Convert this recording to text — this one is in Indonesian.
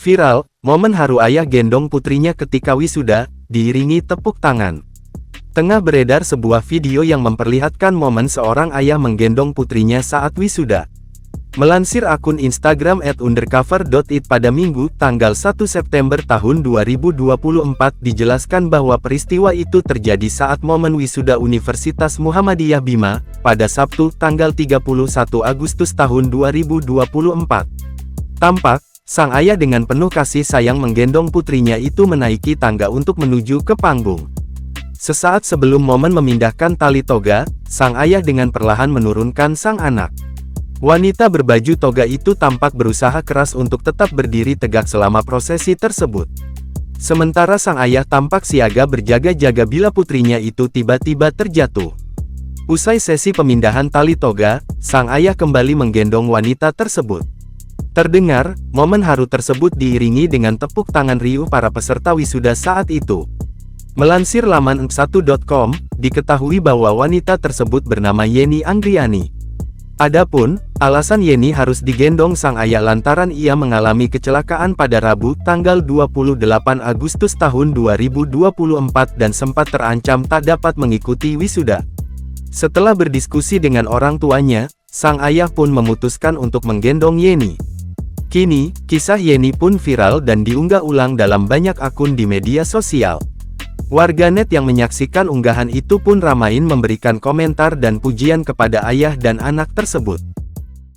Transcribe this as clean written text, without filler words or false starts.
Viral, momen haru ayah gendong putrinya ketika wisuda, diiringi tepuk tangan. Tengah beredar sebuah video yang memperlihatkan momen seorang ayah menggendong putrinya saat wisuda. Melansir akun Instagram @undercover.it pada Minggu, tanggal 1 September tahun 2024 dijelaskan bahwa peristiwa itu terjadi saat momen wisuda Universitas Muhammadiyah Bima, pada Sabtu, tanggal 31 Agustus tahun 2024. Tampak, sang ayah dengan penuh kasih sayang menggendong putrinya itu menaiki tangga untuk menuju ke panggung. Sesaat sebelum momen memindahkan tali toga, sang ayah dengan perlahan menurunkan sang anak. Wanita berbaju toga itu tampak berusaha keras untuk tetap berdiri tegak selama prosesi tersebut. Sementara sang ayah tampak siaga berjaga-jaga bila putrinya itu tiba-tiba terjatuh. Usai sesi pemindahan tali toga, sang ayah kembali menggendong wanita tersebut. Terdengar, momen haru tersebut diiringi dengan tepuk tangan riuh para peserta wisuda saat itu. Melansir laman Eng1.com, diketahui bahwa wanita tersebut bernama Yeni Anggriani. Adapun, alasan Yeni harus digendong sang ayah lantaran ia mengalami kecelakaan pada Rabu, tanggal 28 Agustus tahun 2024 dan sempat terancam tak dapat mengikuti wisuda. Setelah berdiskusi dengan orang tuanya, sang ayah pun memutuskan untuk menggendong Yeni. Kini, kisah Yeni pun viral dan diunggah ulang dalam banyak akun di media sosial. Warganet yang menyaksikan unggahan itu pun ramai memberikan komentar dan pujian kepada ayah dan anak tersebut.